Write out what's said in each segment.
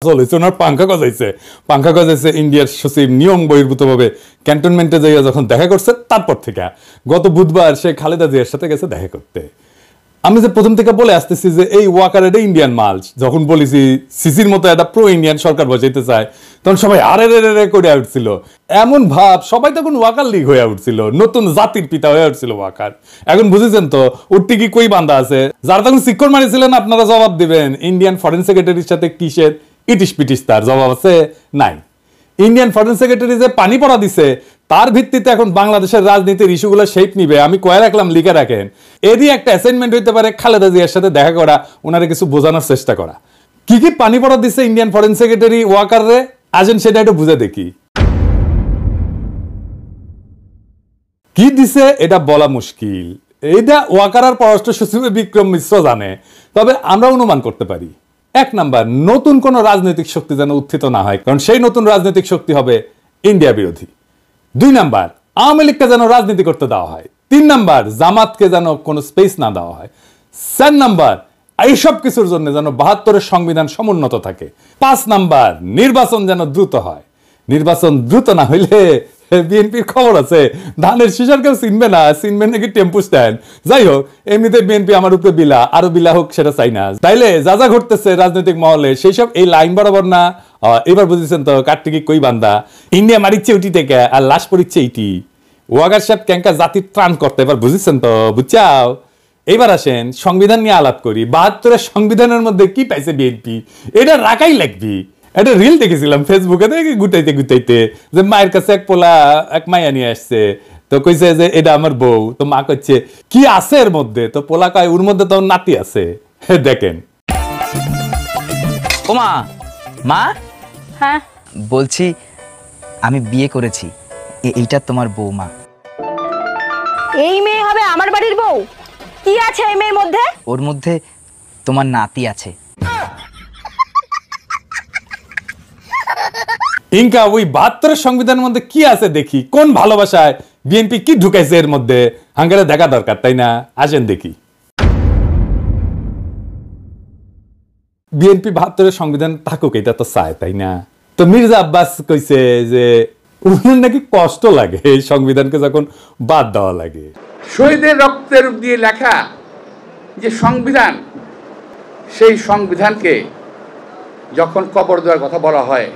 চলেছে ওনার পাঙ্খা গজাইছে ইন্ডিয়ার সচিব নিয়ম বহির্ভূতভাবে ক্যান্টনমেন্টে যাইয়া যখন দেখা করছে তারপর থেকে গত বুধবার সে খালেদা জিয়ার সাথে গেছে দেখা করতে। আমি যে প্রথম থেকে বলে আসতেছি যে এই ওয়াকার এটা ইন্ডিয়ান মাল, যখন বলেছি সিসির মতো একটা প্রো ইন্ডিয়ান সরকার বসাইতে চায় তখন সবাই আরে রে করে উঠছিল, এমন ভাব সবাই তখন ওয়াকার লীগ হয়ে উঠছিল, নতুন জাতির পিতা হয়ে উঠছিল ওয়াকার। এখন বুঝেছেন তো উঠতে কি কই বান্ধা আছে, যারা তখন শিক্ষর মারিছিলেন আপনারা জবাব দিবেন ইন্ডিয়ান ফরেন সেক্রেটারির সাথে কিসের ইটিশ পিটিশ, তার জবাব আছে নাই। ইন্ডিয়ান ফরেন সেক্রেটারি যে পানি পড়া দিছে তার ভিত্তিতে এখন বাংলাদেশের রাজনীতির ইস্যুগুলো শেপ নিবে, আমি কয়ে রাখলাম লিখে রাখেন। এরই একটা অ্যাসাইনমেন্ট হইতে পারে খালেদা জিয়ার সাথে দেখা করা, ওনারে কিছু বোঝানোর চেষ্টা করা। কি কি পানি পড়া দিছে ইন্ডিয়ান ফরেন সেক্রেটারি ওয়াকার রে, আসেন সেটা একটু বুঝে দেখি। কি দিছে এটা বলা মুশকিল, এইটা ওয়াকার আর পররাষ্ট্র সচিব বিক্রম মিশ্র জানে, তবে আমরা অনুমান করতে পারি। এক নাম্বার, নতুন কোন রাজনৈতিক শক্তি যেন উত্থিত না হয়, কারণ সেই নতুন রাজনৈতিক শক্তি হবে ইন্ডিয়া বিরোধী। দুই নাম্বার, আওয়ামী লীগকে যেন রাজনীতি করতে দেওয়া হয়। তিন নাম্বার, জামাতকে যেন কোনো স্পেস না দেওয়া হয়। চার নাম্বার, এইসব কিছুর জন্য যেন ৭২-এর সংবিধান সমুন্নত থাকে। ৫ নাম্বার, নির্বাচন যেন দ্রুত হয়। নির্বাচন দ্রুত না হইলে বিএনপির খবর আছে ধানের শীষের কেউ চিনবে না, চিনবে নাকি টেম্পু স্ট্যান্ড। যাই হোক, এমনিতে বিএনপি আমার উপরে বিলা, আরো বিলা হোক সেটা চাই না। তাইলে যা যা ঘটতেছে রাজনৈতিক মহলে সেই সব এই লাইন বরাবর না। এবার বুঝেছেন তো কার্তিকি কই বান্দা, ইন্ডিয়া মারিচ্ছে উটি থেকে আর লাশ পড়িচ্ছে ইটি। ওয়াগার সাহেব ক্যাঙ্কা জাতির ত্রাণ করতে, এবার বুঝেছেন তো, বুঝছাও। এইবার আসেন সংবিধান নিয়ে আলাপ করি। ৭২-এর সংবিধানের মধ্যে কি পাইছে বিএনপি, এটা রাখাই লাগবি। একটা রিল দেখেছিলাম ফেসবুকে, দেখি গুটাইতে যে মায়ের কাছে এক পোলা এক মাইয়া নিয়ে আসছে, তো কইছে যে এটা আমার বউ, তো মা কইছে কি আছে এর মধ্যে, তো পোলা কয় ওর মধ্যে তো নাতি আছে। দেখেন ও মা, মা হ্যাঁ বলছি আমি বিয়ে করেছি, এইটা তোমার বউ। মা এই মেয়ে হবে আমার বাড়ির বউ? কি আছে এই মেয়ের মধ্যে? ওর মধ্যে তোমার নাতি আছে। ইনকা ওই ৭২-এর সংবিধানের মধ্যে কি আছে দেখি, কোন ভালোবাসায় বিএনপি কি ঢুকাইছে এর মধ্যে, হাঙ্গারে দেখা দরকার, তাই না? আসেন দেখি। বিএনপি ৭২-এর সংবিধান থাকুক এটা তো চায়, তাই না? তো মির্জা আব্বাস কইছে যে উনার নাকি কষ্ট লাগে এই সংবিধানকে যখন বাদ দেওয়া লাগে। শহীদের রক্তের দিয়ে লেখা যে সংবিধান, সেই সংবিধানকে যখন কবর দেওয়ার কথা বলা হয়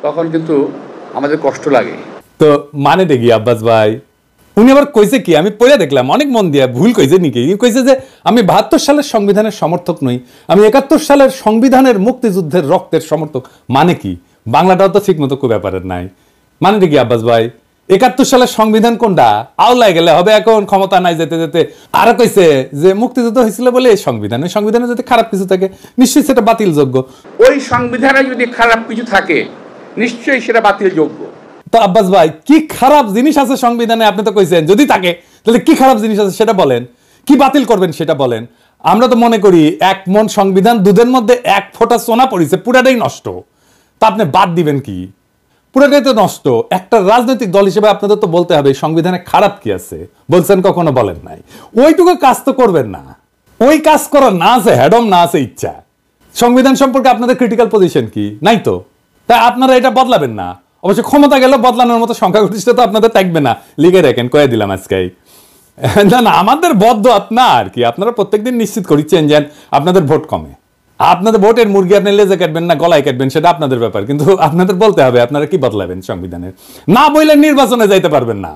তখন কিন্তু আমাদের কষ্ট লাগে। তো মানে দেখি আব্বাস ভাই উনি আবার কইছে কি, আমি পড়ে দেখলাম অনেক মন দিয়া, ভুল কইছে নাকি? কইছে যে আমি ৭২ সালের সংবিধানের সমর্থক নই, আমি ৭১ সালের সংবিধানের মুক্তিযুদ্ধের রক্তের সমর্থক। মানে কি, বাংলাটাও তো ঠিক মতো কই ব্যাপারের নাই। মানে দেখি আব্বাস ভাই ৭১ সালের সংবিধান কোনটা, আওলায় গেলে হবে, এখন ক্ষমতা নাই যেতে যেতে। আর কইছে যে মুক্তিযুদ্ধ হয়েছিল বলে এই সংবিধান, ওই সংবিধানে যদি খারাপ কিছু থাকে নিশ্চয়ই সেটা বাতিলযোগ্য। ওই সংবিধানে যদি খারাপ কিছু থাকে নিশ্চয়ই সেটা বাতিলযোগ্য। তো আব্বাস ভাই কি খারাপ জিনিস আছে সংবিধানে, আপনি তো কইছেন যদি থাকে, তাহলে কি খারাপ জিনিস আছে সেটা বলেন, কি বাতিল করবেন সেটা বলেন। আমরা তো মনে করি এক মন সংবিধান, দুধের মধ্যে এক ফোঁটা সোনা পড়েছে, পুরাটাই নষ্ট, তা আপনি বাদ দিবেন কি? পুরাটাই তো নষ্ট। একটা রাজনৈতিক দল হিসেবে আপনাদের তো বলতে হবে সংবিধানে খারাপ কি আছে, বলছেন কখনো বলেন নাই। ওইটুকু কাজ তো করবেন না, ওই কাজ করার না আছে হ্যাডম, না আছে ইচ্ছা। সংবিধান সম্পর্কে আপনাদের ক্রিটিক্যাল পজিশন কি নাই তো, তাই আপনারা এটা বদলাবেন না। অবশ্য ক্ষমতা গেলে বদলানোর মতো সংখ্যাগরিষ্ঠতা তো আপনাদের থাকবে না, লিখে রাখেন, কয়ে দিলাম আজকে। না না, আমাদের বদ্ধ আপনার কি, আপনারা প্রত্যেকদিন নিশ্চিত করিচ্ছেন যে আপনাদের ভোট কমে। আপনাদের ভোটের মুরগি আপনি লেজে কাটবেন না গলায় কাটবেন সেটা আপনাদের ব্যাপার, কিন্তু আপনাদের বলতে হবে আপনারা কি বদলাবেন সংবিধানের। না বললে নির্বাচনে যাইতে পারবেন না।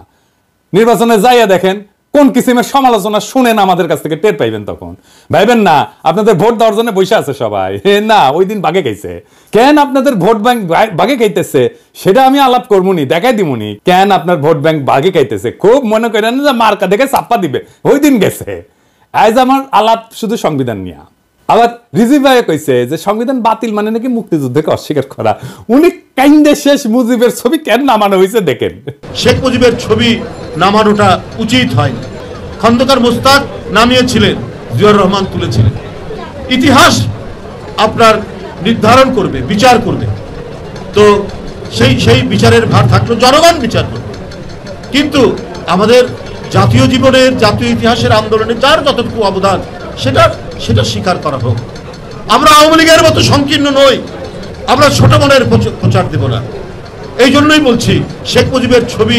নির্বাচনে যাইয়া দেখেন কোন কিসিমের সমালোচনা শুনেন আমাদের কাছ থেকে টের পাইবেন, তখন ভাইবেন না আপনাদের ভোট দেওয়ার জন্য বসে আছে সবাই। না, ওই দিন বাগে খাইছে কেন, আপনাদের ভোট ব্যাংক বাগে খাইতেছে সেটা আমি আলাপ করবনি, দেখাই দিমুনি কেন আপনার ভোট ব্যাংক বাগে খাইতেছে। খুব মনে করেন যে মার্কা দেখে চাপ্পা দিবে, ওই দিন গেছে। আজ আমার আলাপ শুধু সংবিধান নিয়ে। আবার রিজিভ ভাই কইছে যে সংবিধান বাতিল মানে নাকি মুক্তিযুদ্ধকে অস্বীকার করা। উনি কাইন্দে শেষ মুজিবের ছবি কেন নামানো হয়েছে দেখেন। শেখ মুজিবের ছবি নামানোটা উচিত হয়নি। খন্দকার মোস্তাক নামিয়েছিলেন, জিয়াউর রহমান তুলেছিলেন। ইতিহাস আপনার নির্ধারণ করবে, বিচার করবে, তো সেই বিচারের ভার থাকলো, জনগণ বিচার করবে। কিন্তু আমাদের জাতীয় জীবনের, জাতীয় ইতিহাসের আন্দোলনে যার যতটুকু অবদান সেটা স্বীকার করা হোক। আমরা আওয়ামী লীগের মতো সংকীর্ণ নই, আমরা ছোট মনের প্রচার দেব না। এই জন্যই বলছি শেখ মুজিবের ছবি